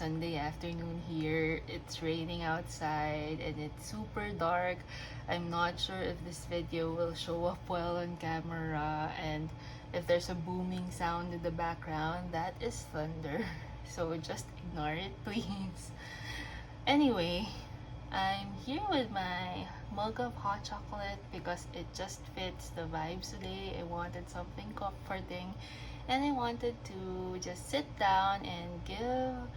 Sunday afternoon here. It's raining outside and it's super dark. I'm not sure if this video will show up well on camera, and if there's a booming sound in the background, that is thunder. So just ignore it, please. Anyway, I'm here with my mug of hot chocolate because it just fits the vibes today. I wanted something comforting and I wanted to just sit down and give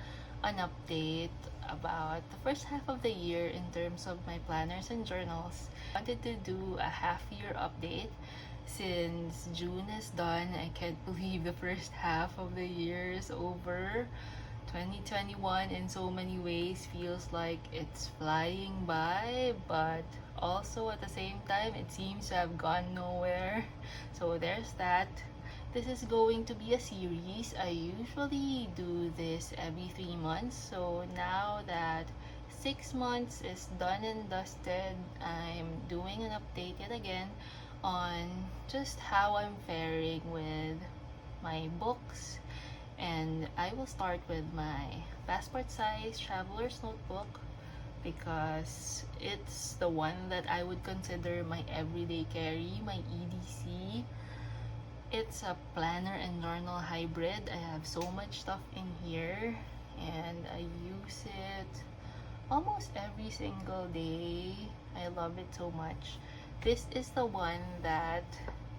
an update about the first half of the year in terms of my planners and journals. I wanted to do a half-year update since June is done. I can't believe the first half of the year is over. 2021 in so many ways feels like it's flying by, but also at the same time it seems to have gone nowhere. So there's that. This is going to be a series. I usually do this every 3 months, so now that 6 months is done and dusted, I'm doing an update yet again on just how I'm faring with my books. And I will start with my passport size traveler's notebook because it's the one that I would consider my everyday carry, my EDC. It's a planner and journal hybrid. I have so much stuff in here and I use it almost every single day. I love it so much. This is the one that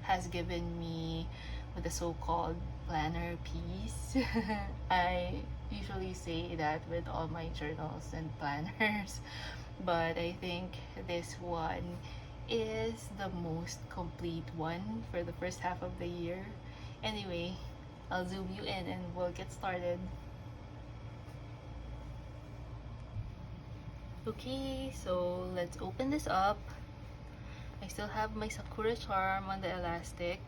has given me with the so-called planner piece. I usually say that with all my journals and planners, but I think this one is the most complete one for the first half of the year. Anyway, I'll zoom you in and we'll get started. Okay, so let's open this up. I still have my Sakura charm on the elastic,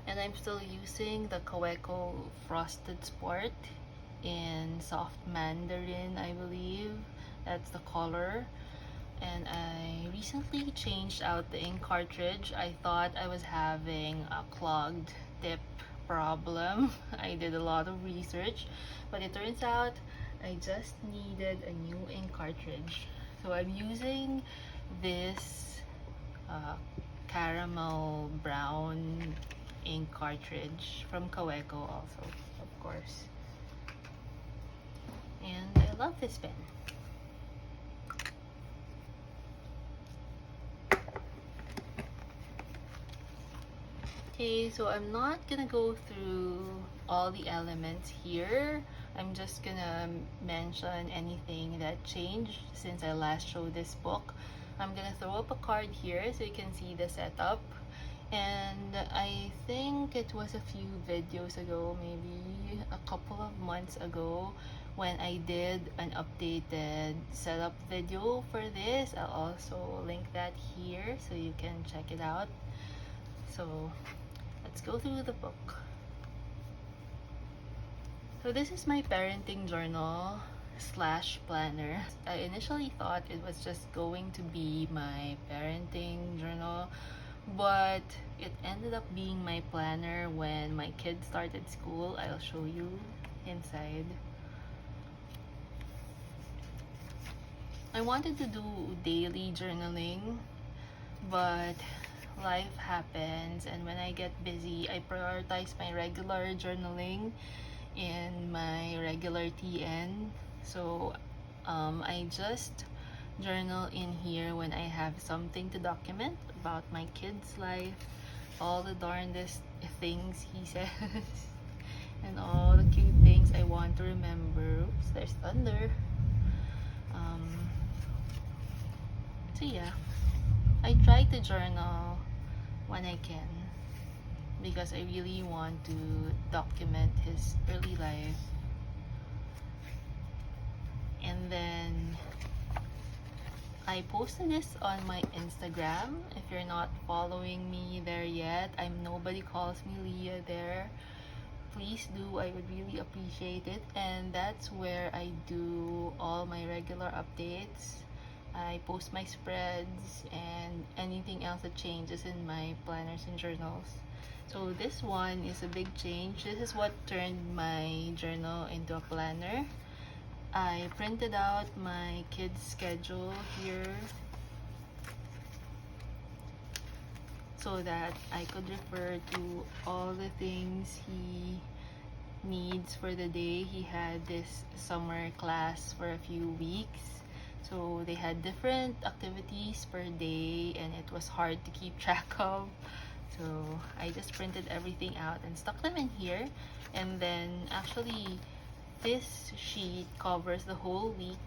and I'm still using the Kaweco Frosted Sport in soft mandarin, I believe that's the color. And I recently changed out the ink cartridge. I thought I was having a clogged tip problem. I did a lot of research, but it turns out I just needed a new ink cartridge. So I'm using this caramel brown ink cartridge from Kaweco also, of course. And I love this pen. Okay, so I'm not gonna go through all the elements here. I'm just gonna mention anything that changed since I last showed this book. I'm gonna throw up a card here so you can see the setup. And I think it was a few videos ago, maybe a couple of months ago, when I did an updated setup video for this. I'll also link that here so you can check it out. So let's go through the book. So this is my parenting journal slash planner. I initially thought it was just going to be my parenting journal, but it ended up being my planner when my kids started school. I'll show you inside. I wanted to do daily journaling, but life happens, and when I get busy, I prioritize my regular journaling in my regular TN. So I just journal in here when I have something to document about my kid's life, all the darndest things he says, and all the cute things I want to remember. Oops, there's thunder. So yeah, I try to journal when I can because I really want to document his early life. And then I posted this on my Instagram. If you're not following me there yet, I'm Nobody Calls Me Leah there. Please do, I would really appreciate it. And that's where I do all my regular updates. I post my spreads and anything else that changes in my planners and journals. So this one is a big change. This is what turned my journal into a planner. I printed out my kid's schedule here so that I could refer to all the things he needs for the day. He had this summer class for a few weeks, so they had different activities per day and it was hard to keep track of. So I just printed everything out and stuck them in here. And then actually this sheet covers the whole week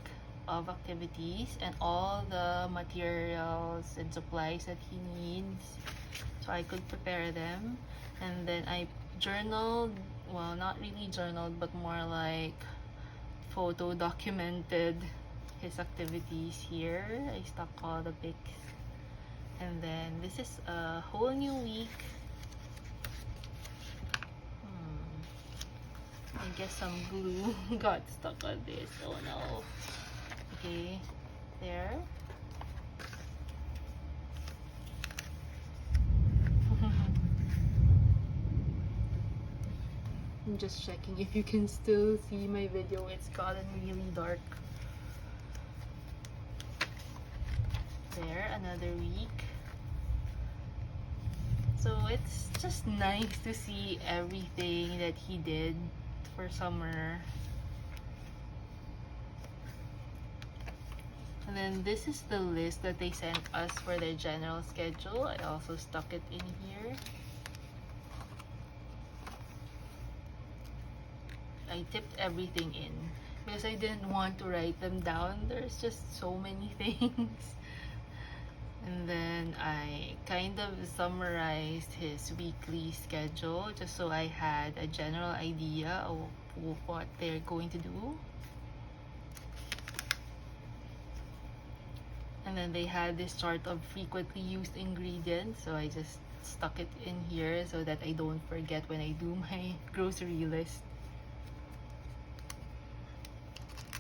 of activities and all the materials and supplies that he needs, so I could prepare them. And then I journaled, well, not really journaled, but more like photo documented his activities here. I stuck all the pics. And then this is a whole new week. I guess some glue got stuck on this. Oh no. Okay, there. I'm just checking if you can still see my video. It's gotten really dark. There, another week. So it's just nice to see everything that he did for summer. And then this is the list that they sent us for their general schedule. I also stuck it in here. I tipped everything in because I didn't want to write them down. There's just so many things. And then I kind of summarized his weekly schedule just so I had a general idea of what they're going to do. And then they had this chart of frequently used ingredients, so I just stuck it in here so that I don't forget when I do my grocery list.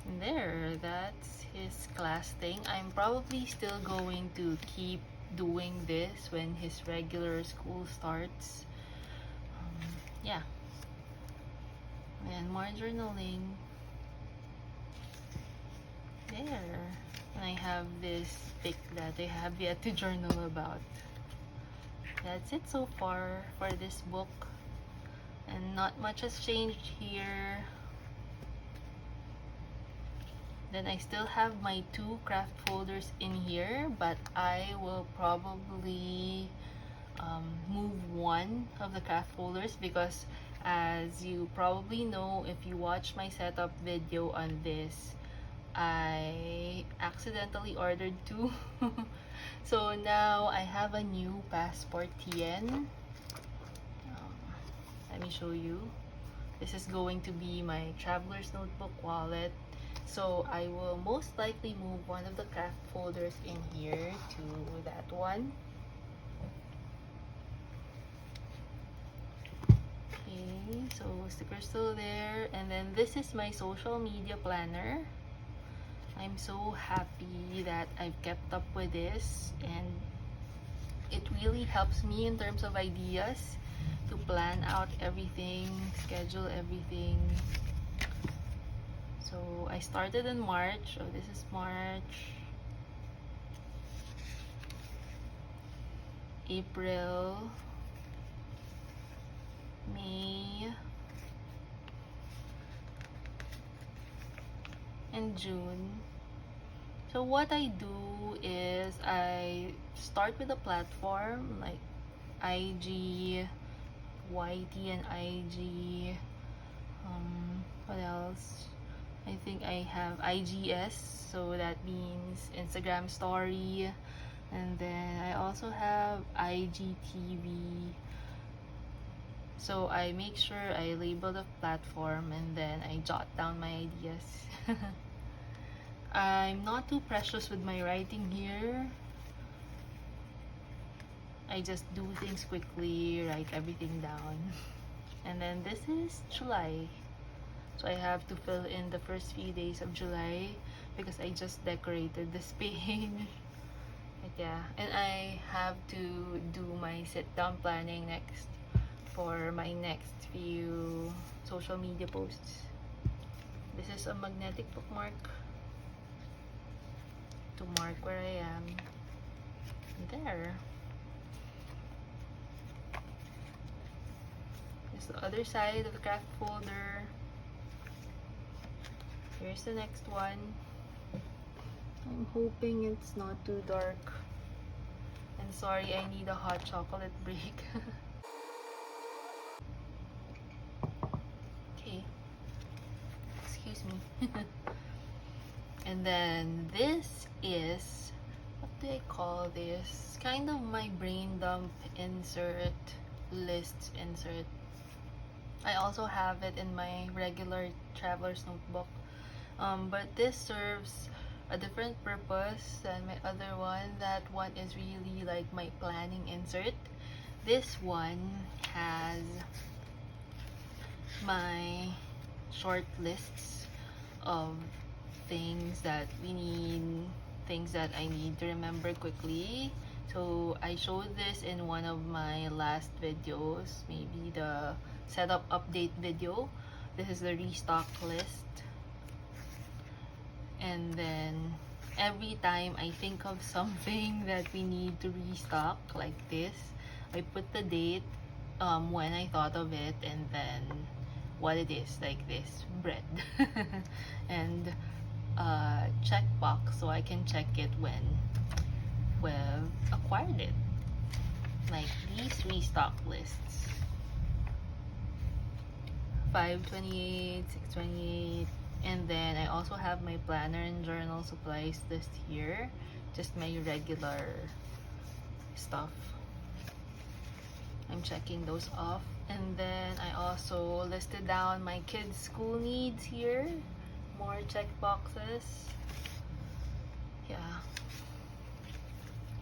And there, that's his class thing. I'm probably still going to keep doing this when his regular school starts. Yeah. And more journaling. There. And I have this pic that I have yet to journal about. That's it so far for this book. And not much has changed here. Then I still have my 2 craft folders in here, but I will probably move one of the craft folders because, as you probably know if you watch my setup video on this, I accidentally ordered 2. So now I have a new passport TN. Let me show you. This is going to be my traveler's notebook wallet. So I will most likely move one of the craft folders in here to that one. Okay, so sticker still there. And then this is my social media planner. I'm so happy that I've kept up with this, and it really helps me in terms of ideas to plan out everything, schedule everything. So I started in March. So this is March, April, May, and June. So what I do is I start with a platform like IG, YT and IG. What else? I think I have IGS, so that means Instagram story. And then I also have IGTV. So I make sure I label the platform and then I jot down my ideas. I'm not too precious with my writing here. I just do things quickly, write everything down. And then this is July. So I have to fill in the first few days of July because I just decorated this page. But yeah, and I have to do my sit-down planning next for my next few social media posts. This is a magnetic bookmark to mark where I am. There. Here's the other side of the craft folder. Here's the next one. I'm hoping it's not too dark. And sorry, I need a hot chocolate break. Okay. Excuse me. And then this is, what do I call this? Kind of my brain dump insert, lists insert. I also have it in my regular traveler's notebook. But this serves a different purpose than my other one. That one is really like my planning insert. This one has my short lists of things that we need, things that I need to remember quickly. So I showed this in one of my last videos, maybe the setup update video. This is the restock list. And then every time I think of something that we need to restock like this, I put the date, when I thought of it, and then what it is, like this, bread. And checkbox, so I can check it when we've acquired it. Like these restock lists. 5/28, 6/28. And then I also have my planner and journal supplies list here. Just my regular stuff. I'm checking those off. And then I also listed down my kids' school needs here. More check boxes. Yeah.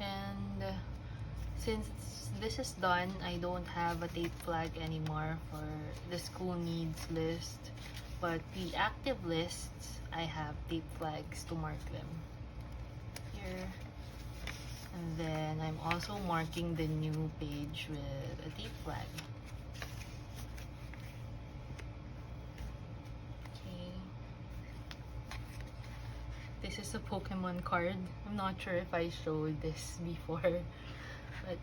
And since this is done, I don't have a tape flag anymore for the school needs list. But the active lists, I have tape flags to mark them here. And then I'm also marking the new page with a tape flag. Okay. This is a Pokemon card. I'm not sure if I showed this before, but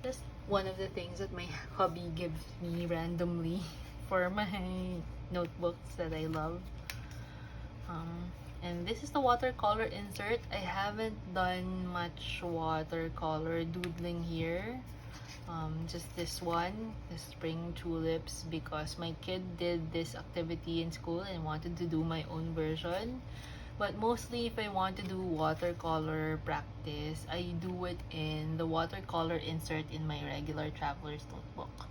that's one of the things that my hubby gives me randomly for my notebooks that I love. And this is the watercolor insert. I haven't done much watercolor doodling here. Just this one, the spring tulips, because my kid did this activity in school and wanted to do my own version. But mostly if I want to do watercolor practice, I do it in the watercolor insert in my regular traveler's notebook.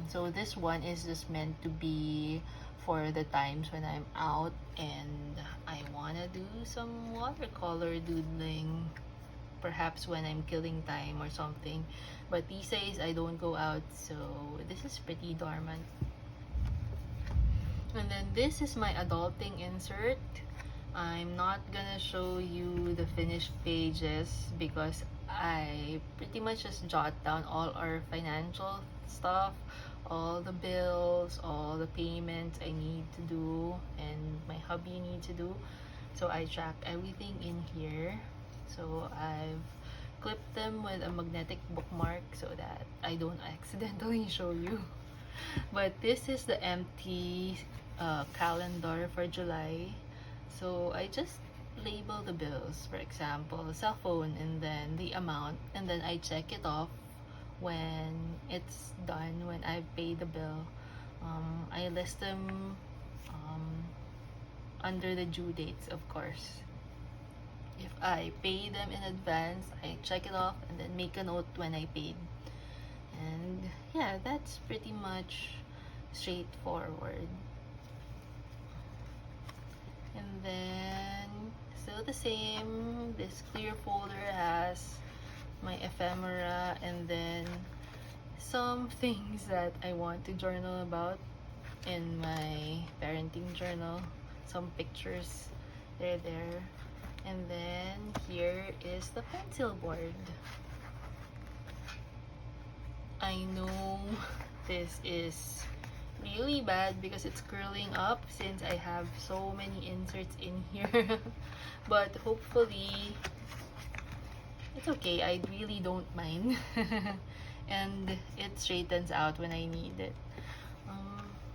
So this one is just meant to be for the times when I'm out and I wanna do some watercolor doodling, perhaps when I'm killing time or something. But these days I don't go out, so this is pretty dormant. And then this is my adulting insert. I'm not gonna show you the finished pages because I pretty much just jot down all our financial stuff, all the bills, all the payments I need to do and my hubby need to do. So I track everything in here. So I've clipped them with a magnetic bookmark so that I don't accidentally show you. But this is the empty calendar for July. So I just label the bills, for example, cell phone, and then the amount, and then I check it off when it's done, when I pay the bill. I list them under the due dates, of course. If I pay them in advance, I check it off and then make a note when I paid. And yeah, that's pretty much straightforward. And then still the same, this clear folder has my ephemera and then some things that I want to journal about in my parenting journal, some pictures, they're there. And then here is the pencil board. I know this is really bad because it's curling up since I have so many inserts in here. But hopefully it's okay. I really don't mind. And it straightens out when I need it.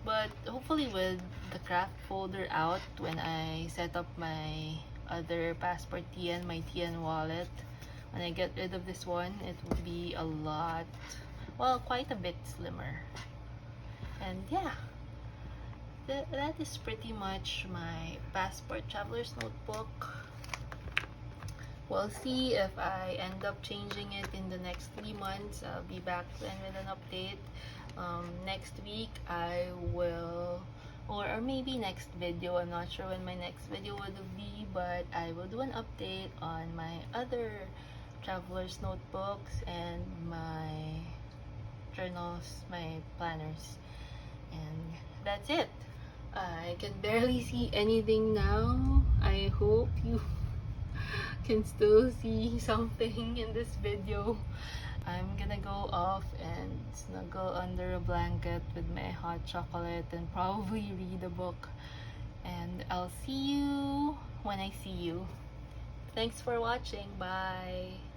But hopefully with the craft folder out, when I set up my other passport TN, my TN wallet, when I get rid of this one, it will be a lot, well, quite a bit slimmer. And yeah, that is pretty much my passport traveler's notebook. We'll see if I end up changing it in the next 3 months. I'll be back then with an update. Next week I will, or maybe next video, I'm not sure when my next video would be, but I will do an update on my other traveler's notebooks and my journals, my planners. And that's it. I can barely see anything now. I hope you can still see something in this video. I'm gonna go off and snuggle under a blanket with my hot chocolate and probably read a book. And I'll see you when I see you. Thanks for watching. Bye.